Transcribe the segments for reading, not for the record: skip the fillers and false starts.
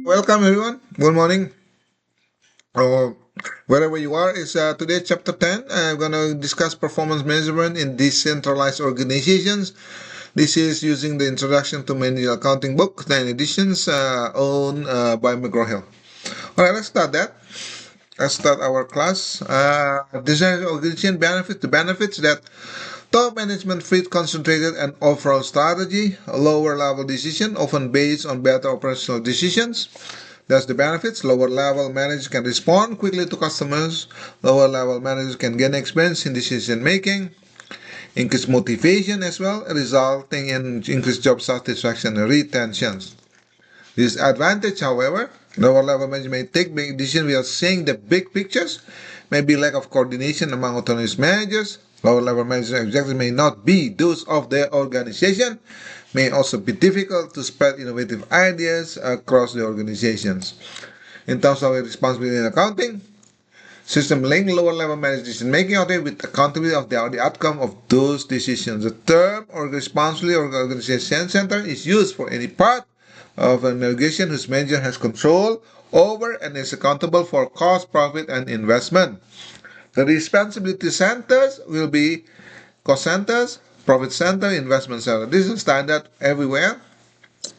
Welcome everyone. Good morning. Or wherever you are, is today chapter 10. I'm going to discuss performance measurement in decentralized organizations. This is using the introduction to manual accounting book, 10 editions, owned by McGraw-Hill. All right, let's start that. Let's start our class. Decentralized organization benefits. The benefits that top management fit concentrated and overall strategy, a lower level decision, often based on better operational decisions. That's the benefits. Lower level managers can respond quickly to customers. Lower level managers can gain experience in decision making, increase motivation as well, resulting in increased job satisfaction and retention. Disadvantage, however, lower level managers may take big decisions without seeing the big pictures, maybe lack of coordination among autonomous managers. Lower level managers' objectives may not be those of their organization, may also be difficult to spread innovative ideas across the organizations. In terms of responsibility in accounting, system link lower level management decision making out with accountability of the outcome of those decisions. The term or responsibility or organization center is used for any part of an organization whose manager has control over and is accountable for cost, profit, and investment. The responsibility centers will be cost centers, profit center, investment center. This is standard everywhere.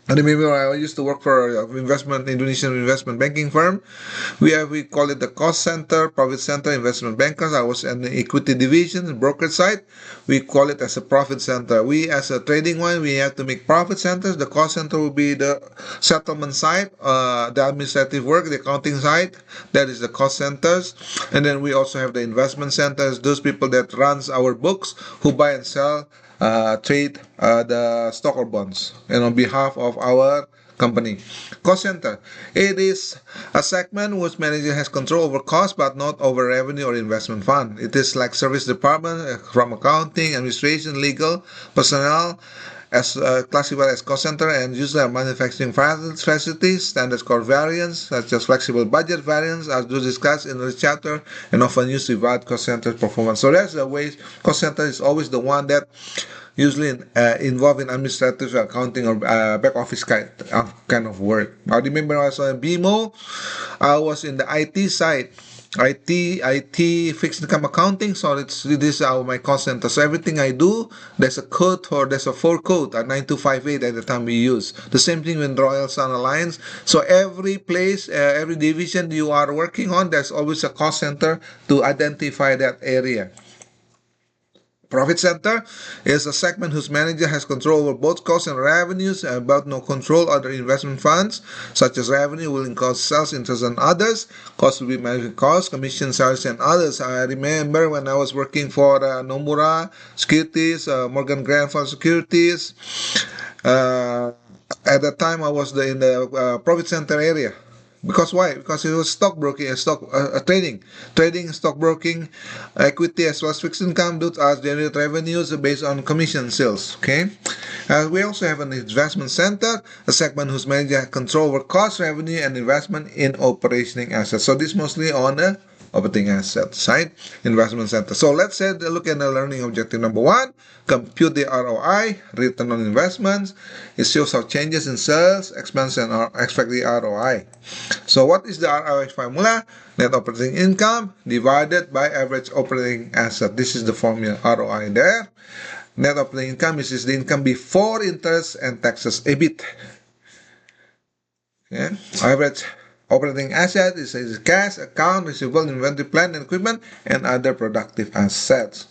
I remember I used to work for an Indonesian investment banking firm. We call it the cost center, profit center, investment bankers. I was in the equity division, brokerage side. We call it as a profit center. We as a trading one, we have to make profit centers. The cost center will be the settlement side, the administrative work, the accounting side. That is the cost centers. And then we also have the investment centers, those people that runs our books, who buy and sell trade the stock or bonds and on behalf of our company. Cost center. It is a segment whose manager has control over cost but not over revenue or investment fund. It is like service department from accounting, administration, legal, personnel, as classified as cost center and usually are manufacturing facilities, standard cost variance, such as flexible budget variance, as those discussed in this chapter, and often used to evaluate cost center performance. So that's the way cost center is always the one that usually involved in administrative accounting or back office kind of work. I remember I was in BMO, I was in the IT side. IT fixed income accounting. So this is my cost center. So everything I do, there's a code or there's a 4 code at 9258 at the time we use. The same thing with Royal Sun Alliance. So every place, every division you are working on, there's always a cost center to identify that area. Profit center is a segment whose manager has control over both costs and revenues, but no control other investment funds, such as revenue will include sales, interest, and others. Costs will be management costs, commission, salaries, and others. I remember when I was working for Nomura Securities, Morgan Grenfell Securities. At that time, I was in the profit center area. Because why? Because it was stockbroking, trading, stockbroking, equity as well as fixed income. Those are generate revenues based on commission sales. Okay. We also have an investment center, a segment whose manager control over cost, revenue, and investment in operating assets. So this mostly on the operating asset side, investment center. So let's look at the learning objective number 1. Compute the ROI, return on investments. It shows how changes in sales, expense, and expect the ROI. So what is the ROI formula? Net operating income divided by average operating asset. This is the formula ROI there. Net operating income is the income before interest and taxes, EBIT. Okay. Average operating asset is cash, account, receivable, inventory, plant, and equipment, and other productive assets.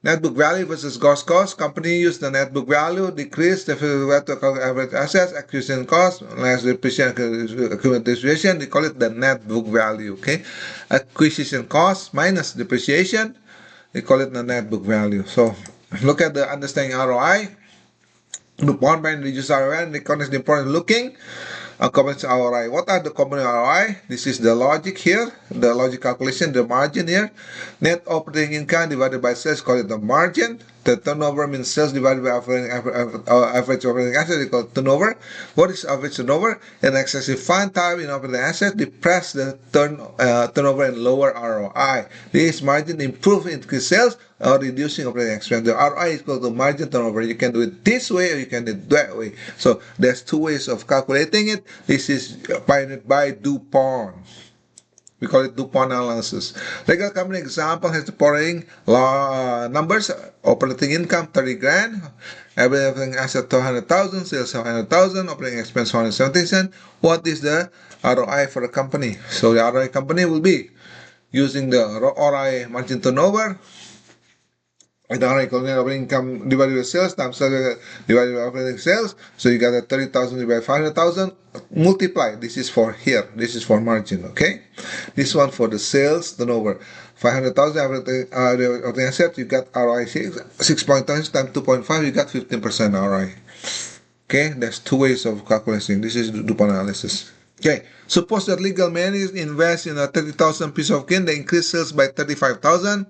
Net book value versus gross cost. Company use the net book value, decrease the average assets, acquisition cost, less depreciation, equipment depreciation. They call it the net book value. Okay, acquisition cost minus depreciation. They call it the net book value. So look at the understanding ROI. Look one by reduce ROI and the important looking. Components ROI. What are the component ROI? This is the logic here, the logic calculation, the margin here. Net operating income divided by sales, call it the margin. The turnover means sales divided by average operating asset, they call it turnover. What is average turnover? An excessive fund time in operating asset depress the turnover and lower ROI. This margin improve increase sales, or reducing operating expense. The ROI is equal to margin turnover. You can do it this way or you can do it that way. So there's two ways of calculating it. This is pioneered by DuPont. We call it DuPont analysis. Legal company example has the following numbers: operating income 30 grand, operating asset 200,000, sales 700,000, operating expense 170 cents. What is the ROI for the company? So the ROI company will be using the ROI margin turnover, the ROI operating income divided by sales times divided by operating sales. So you got a 30,000 divided by 500,000. Multiply. This is for here. This is for margin. Okay. This one for the sales turnover. 500,000 operating asset. You got ROI 6.2 times 2.5. You got 15% ROI. Okay. There's two ways of calculating. This is DuPont analysis. Okay, suppose that legal managers invest in a 30,000 piece of cane, they increase sales by 35,000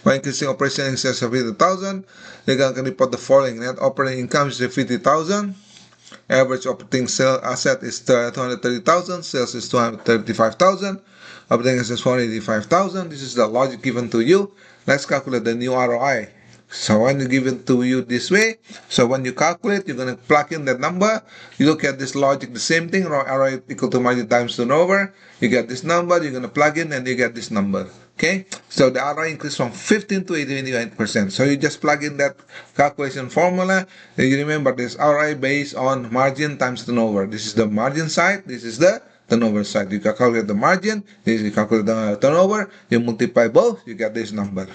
by increasing operation in sales of 50,000. Legal can report the following: net operating income is 50,000, average operating sale asset is 230,000, sales is 235,000, operating assets 485,000. This is the logic given to you. Let's calculate the new ROI. So when you give it to you this way, so when you calculate, you're going to plug in that number. You look at this logic, the same thing, ROI equal to margin times turnover. You get this number, you're going to plug in and you get this number. Okay, so the ROI increased from 15 to 89%. So you just plug in that calculation formula. And you remember this ROI based on margin times turnover. This is the margin side, this is the turnover side. You calculate the margin, this you calculate the turnover, you multiply both, you get this number.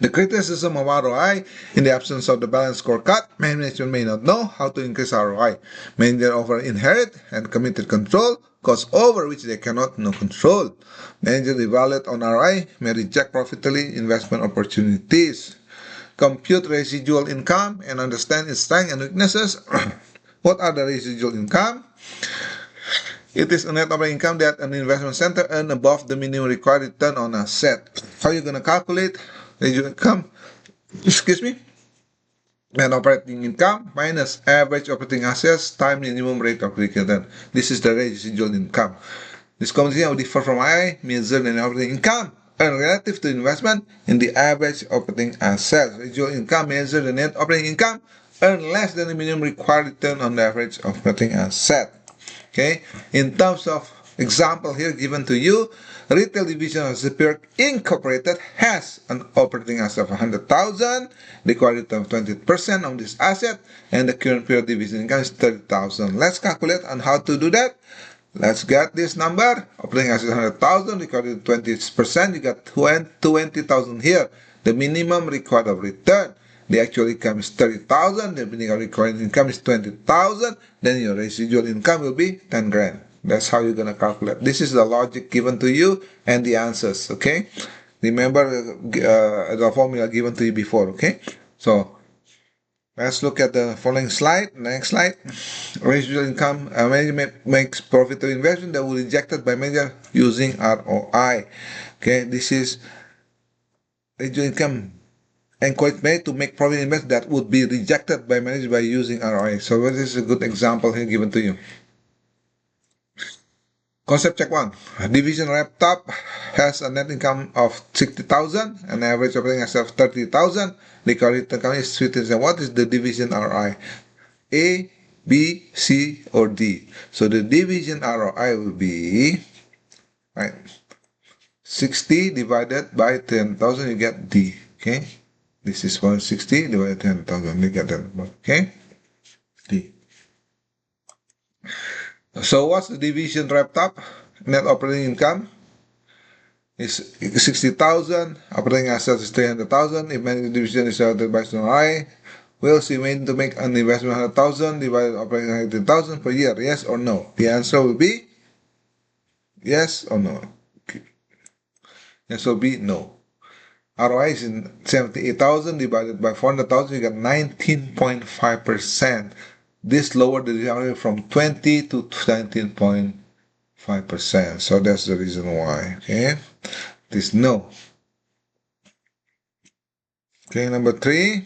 The criticism of ROI: in the absence of the balanced scorecard, management may not know how to increase ROI. Managers over inherit and committed control, costs over which they cannot no control. Managers evaluate on ROI may reject profitability investment opportunities. Compute residual income and understand its strengths and weaknesses. What are the residual income? It is a net operating income that an investment center earns above the minimum required return on asset. How are you going to calculate residual income? Excuse me. Net operating income minus average operating assets times minimum rate of return. This is the residual income. This combination will differ from ROI, measured net operating income earned relative to investment in the average operating assets. Residual income measures the net operating income earned less than the minimum required return on the average operating asset. Okay, in terms of example here given to you, retail division of Superior Incorporated has an operating asset of 100,000, required return of 20% on this asset, and the current period division income is 30,000. Let's calculate on how to do that. Let's get this number. Operating asset 100,000, required 20%, you got 20,000 here. The minimum required of return. The actual income is 30,000, the minimum required income is 20,000, then your residual income will be 10 grand. That's how you're going to calculate. This is the logic given to you and the answers, okay? Remember the formula given to you before, okay? So, let's look at the following slide. Next slide. Residual income. Management makes profit to investment that will be rejected by manager using ROI. Okay, this is residual income encouraged made to make profit investment that would be rejected by managers by using ROI. So this is a good example here given to you. Concept check 1. Division rep top has a net income of 60,000, an average operating asset of 30,000. The current income is 50,000. What is the division ROI? A, B, C, or D? So the division ROI will be, right, 60 divided by 10,000, you get D. Okay, this is 160 divided by 10,000, you get that, okay, D. So what's the division wrapped up? Net operating income is 60,000. Operating assets is 300,000. If managed division is divided by ROI, we'll see when to make an investment 100,000 divided by operating 100,000 per year. Yes or no? The answer will be yes or no. Okay. Answer will be no. ROI is in 78,000 divided by 400,000. You get 19.5%. This lowered the ROI from 20 to 19.5%. So that's the reason why. Okay, this no. Okay, number 3.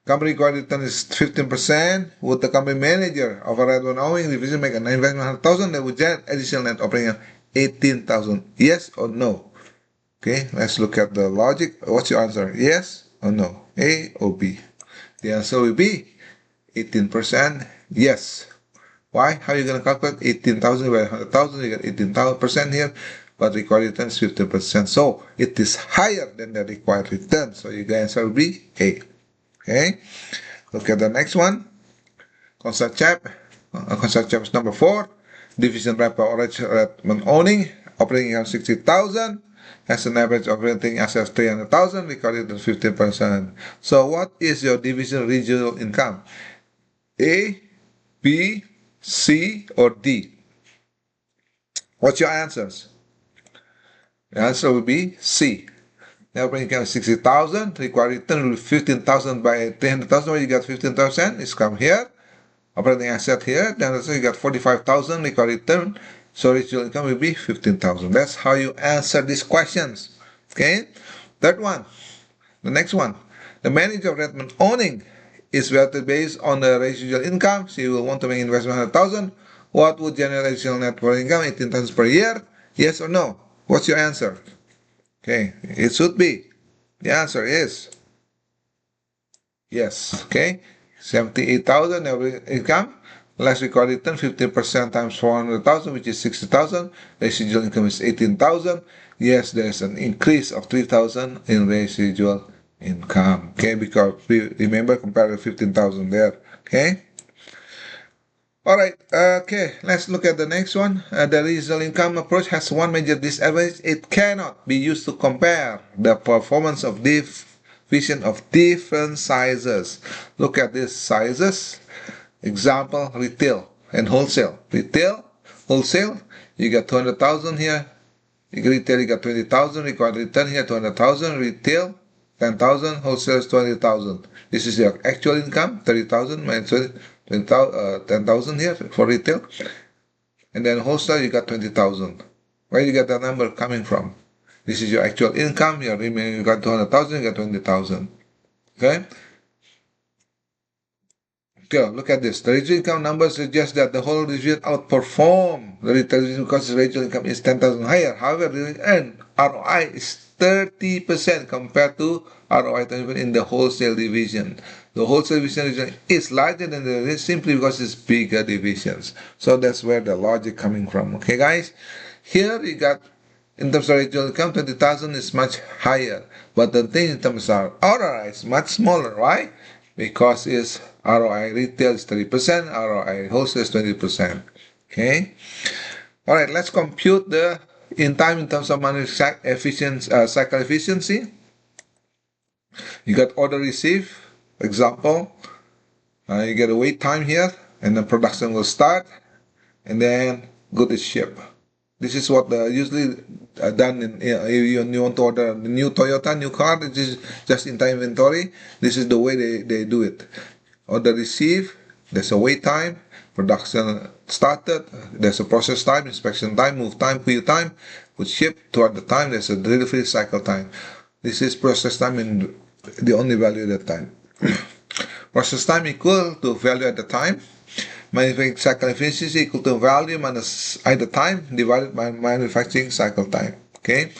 Company required return is 15%. Would the company manager of a red one owing division make an investment 100,000 that would generate additional net operating 18,000? Yes or no? Okay, let's look at the logic. What's your answer? Yes or no? A or B? The answer will be 18%. Yes. Why? How are you going to calculate 18,000 by 100,000? You get 18,000% here, but required return is 15%. So it is higher than the required return. So your answer will be A. Okay. Look at the next one. Concept chap. Concept chap is number 4. Division by average Redmond owning. Operating income 60,000. Has an average operating assets 300,000. Recorded at 15%. So what is your division regional income? A, B, C, or D? What's your answers? The answer will be C. Now operating income is 60,000. Required return will be 15,000 by 300,000. Where you got 15,000? It's come here. Operating asset here. Then you got 45,000. Required return. So residual income will be 15,000. That's how you answer these questions. Okay. Third one. The next one. The manager of Redmond owning is valued based on the residual income. So you will want to make investment 100,000. What would generate residual net working income? 18,000 per year. Yes or no? What's your answer? Okay, it should be. The answer is yes. Okay, 78,000 every income. Less recorded return 15% times 400,000, which is 60,000. Residual income is 18,000. Yes, there's an increase of 3,000 in residual income. Okay, because remember compare the 15,000 there. Okay. Alright, okay, let's look at the next one. The residual income approach has one major disadvantage. It cannot be used to compare the performance of division of different sizes. Look at these sizes. Example, retail and wholesale. Retail, wholesale, you got 200,000 here. Retail, you got 20,000. Required return here, 200,000. Retail, 10,000. Wholesale is 20,000. This is your actual income, 30,000 minus 10,000 here for retail. And then wholesale, you got 20,000. Where you get that number coming from? This is your actual income. You got 200,000, you got 20,000. Okay? Okay, look at this. The residual income numbers suggest that the whole division outperform the retail division because the residual income is 10,000 higher. However, the earned ROI is 30% compared to ROI in the wholesale division. The wholesale division is larger than the rest simply because it's bigger divisions. So that's where the logic coming from. Okay, guys? Here you got, in terms of residual income, 20,000 is much higher. But the thing in terms of ROI is much smaller, right? Because it's ROI retail is 30%, ROI wholesale is 20%. Okay? Alright, let's compute the in time in terms of money cycle efficiency. You got order received, example. You get a wait time here, and then production will start, and then good is shipped. This is what usually done in you want to order a new Toyota, new car. This is just in time inventory. This is the way they do it. Order received, there's a wait time. Production started, there's a process time, inspection time, move time, PU time. With ship toward the time, there's a delivery cycle time. This is process time and the only value at that time. Process time equal to value at the time. Manufacturing cycle efficiency equal to value minus either time divided by manufacturing cycle time. Okay.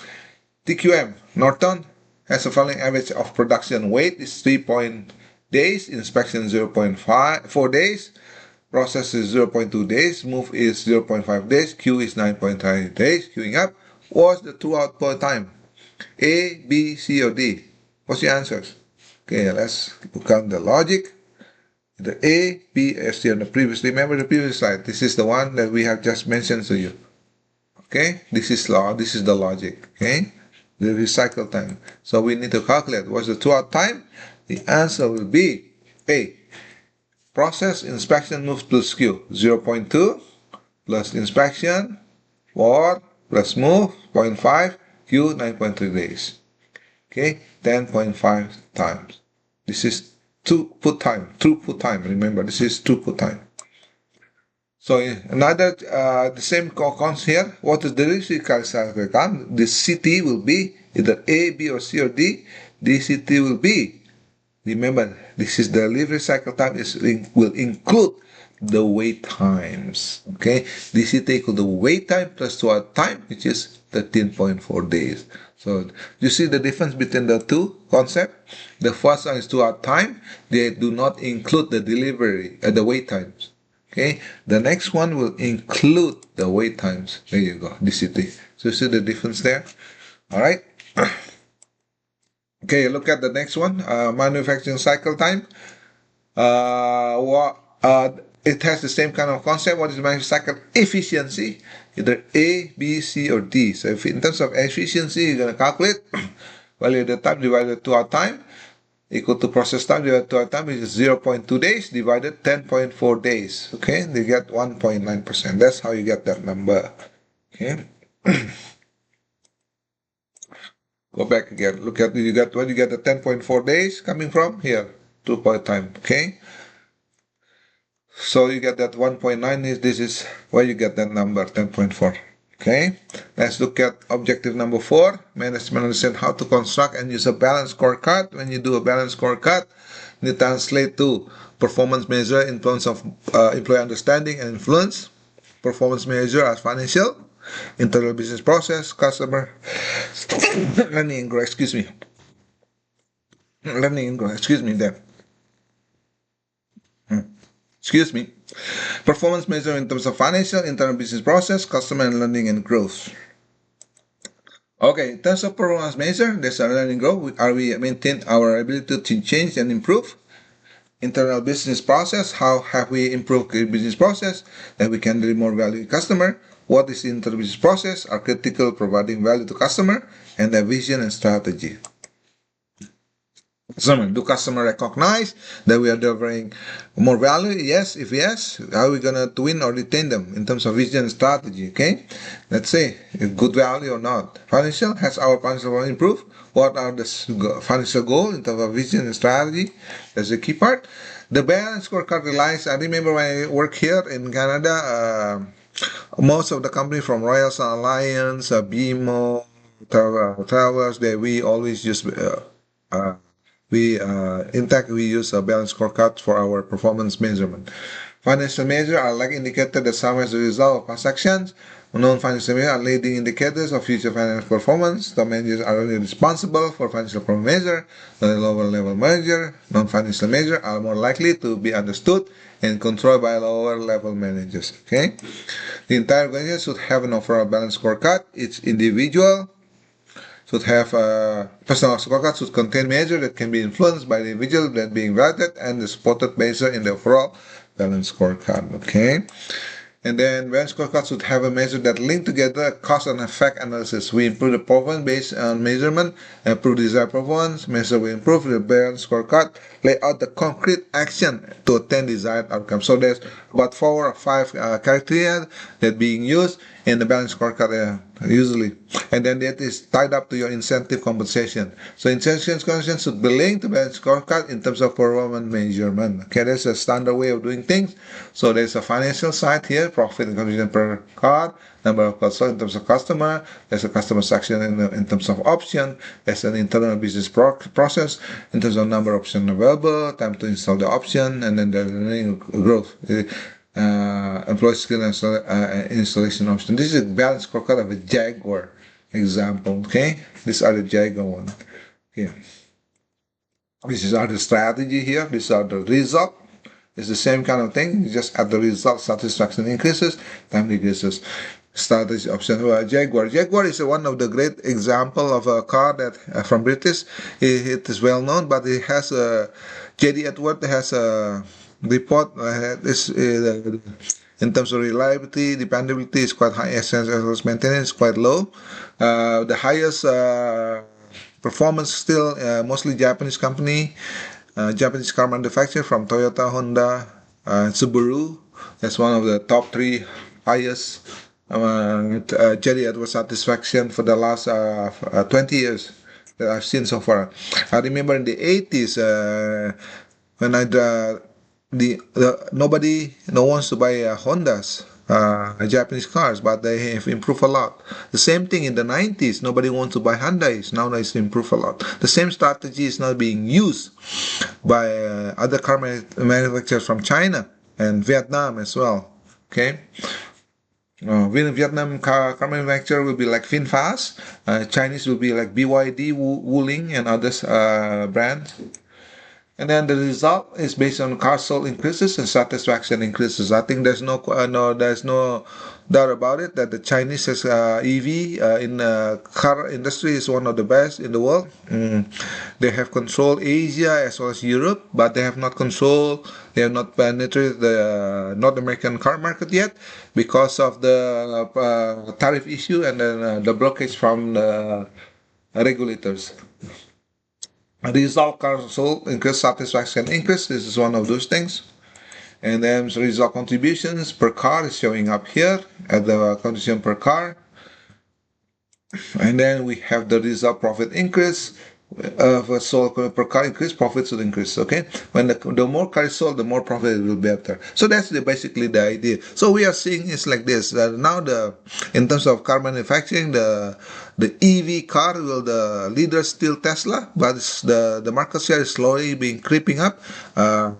TQM, Norton, has a following average of production wait is 3 days, inspection 0.4 days, process is 0.2 days, move is 0.5 days, Q is 9.5 days. Queuing up. What's the true output time? A, B, C, or D? What's your answers? Okay, let's look at the logic. The A, B, C on the previous. Remember the previous slide. This is the one that we have just mentioned to you. Okay, this is the logic. Okay, the recycle time. So we need to calculate what's the true out time. The answer will be A. Process inspection move plus Q 0.2 plus inspection 4 plus move 0.5 Q 9.3 days. Okay, 10.5 times. This is throughput time. Remember, this is throughput time. So another the same concept here. What is the delivery cycle time? The CT will be either A, B, or C, or D. DCT will be, remember, this is the delivery cycle time will include the wait times. Okay, this is equal to wait time plus dwell time, which is 13.4 days. So you see the difference between the two concepts. The first one is dwell time. They do not include the delivery, the wait times. Okay, the next one will include the wait times. There you go, DCT. So you see the difference there. All right. Okay, look at the next one. Manufacturing cycle time. It has the same kind of concept. What is manufacturing cycle efficiency? Either A, B, C, or D. So if in terms of efficiency, you're going to calculate value of the time divided to our time equal to process time divided to our time, which is 0.2 days divided 10.4 days. Okay, they get 1.9%. That's how you get that number. Okay. Go back again. Look at you get what you get the 10.4 days coming from here. 2 point time. Okay. So you get that 1.9 is this is where you get that number 10.4. Okay, let's look at objective number 4. Management understand how to construct and use a balance scorecard. When you do a balance scorecard, you translate to performance measure, influence of employee understanding and influence. Performance measure as financial, internal business process, customer learning and growth. Excuse me. Learning and growth. Excuse me there. Excuse me. Performance measure in terms of financial, internal business process, customer and learning and growth. Okay, in terms of performance measure, there's a learning growth. Are we maintain our ability to change and improve? Internal business process, how have we improved the business process that we can deliver more value to customer? What is the internal business process? Are critical providing value to customer and their vision and strategy. Do customer recognize that we are delivering more value? Yes. If yes, how are we gonna win or retain them in terms of vision and strategy? Okay, let's say good value or not. Financial, has our financial improved? What are the financial goals in terms of vision and strategy? That's the key part. The balance scorecard relies. I remember when I work here in Canada. Most of the company from Royal Sun Alliance, BMO, Travelers, that we always use. In fact, we use a balance scorecard for our performance measurement. Financial measures are like indicators that summarize the result of past actions. Non-financial measures are leading indicators of future financial performance. The managers are only responsible for financial performance measure. The lower level manager, non-financial measures are more likely to be understood and controlled by lower level managers. Okay, the entire organization should have an overall balance scorecard. Each individual should have a personal scorecard should contain measures that can be influenced by the individual that being evaluated and is supported based in the overall balance scorecard. Okay. And then balance scorecard should have a measure that link together cause and effect analysis. We improve the performance based on measurement, improve desired performance, measure we improve the balance scorecard, lay out the concrete action to attain desired outcome. So there's about 4 or 5 criteria that being used in the balance scorecard usually, and then that is tied up to your incentive compensation. So incentive compensation should be linked to balance scorecard in terms of performance measurement. Okay, that's a standard way of doing things. So there's a financial side here, profit and contribution per card, number of customers in terms of customer. There's a customer section in terms of option. There's an internal business process in terms of number of options available, time to install the option, and then the learning growth. Employee skill and installation option. This is a balance scorecard of a Jaguar example. Okay, these are the Jaguar one. Okay, this is the strategy here. These are the result. It's the same kind of thing. You just add the result. Satisfaction increases, time decreases. Strategy option. Jaguar. Jaguar is one of the great example of a car that from British. It is well known, but it has a J.D. Edwards has a report in terms of reliability, dependability is quite high, essence maintenance is quite low. The highest performance still mostly Japanese company, Japanese car manufacturer from Toyota, Honda, Subaru. That's one of the top 3 highest J.D. Edwards satisfaction for the last 20 years that I've seen so far. I remember in the 80s when no one wants to buy Hondas, Japanese cars, but they have improved a lot. The same thing in the 90s, nobody wants to buy Hyundais. Now it's improved a lot. The same strategy is now being used by other car manufacturers from China. and Vietnam as well. Okay. Vietnam car manufacturer will be like VinFast. Chinese will be like BYD, Wuling, and others brands. And then the result is based on car sold increases and satisfaction increases. I think there's no doubt about it that the Chinese EV in car industry is one of the best in the world. They have controlled Asia as well as Europe, but they have not penetrated the North American car market yet because of the tariff issue and then the blockage from the regulators. Result car sold increase, satisfaction increase. This is one of those things. And then result contributions per car is showing up here at the contribution per car. And then we have the result profit increase. For sold per car increase, profits will increase. Okay, when the more cars sold, the more profit will be better. So that's basically the idea. So we are seeing it's like this. Now in terms of car manufacturing, the EV car will the leader still Tesla, but the market share is slowly being creeping up,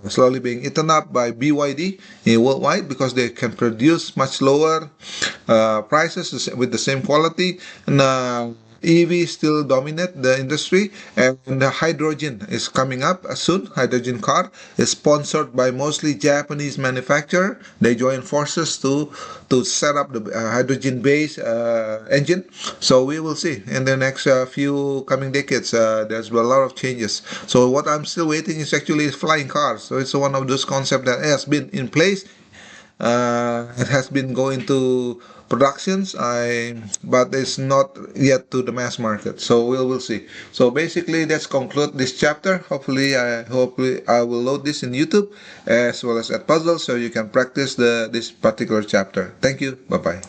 slowly being eaten up by BYD worldwide because they can produce much lower prices with the same quality and. EV still dominate the industry, and the hydrogen is coming up soon. Hydrogen car is sponsored by mostly Japanese manufacturer. They join forces to set up the hydrogen-based engine. So we will see in the next few coming decades. There's a lot of changes. So what I'm still waiting is actually flying cars. So it's one of those concepts that has been in place. It has been going to productions, but it's not yet to the mass market. So we'll see. So basically, let's conclude this chapter. Hopefully I will load this in YouTube as well as at Puzzle, so you can practice this particular chapter. Thank you. Bye bye.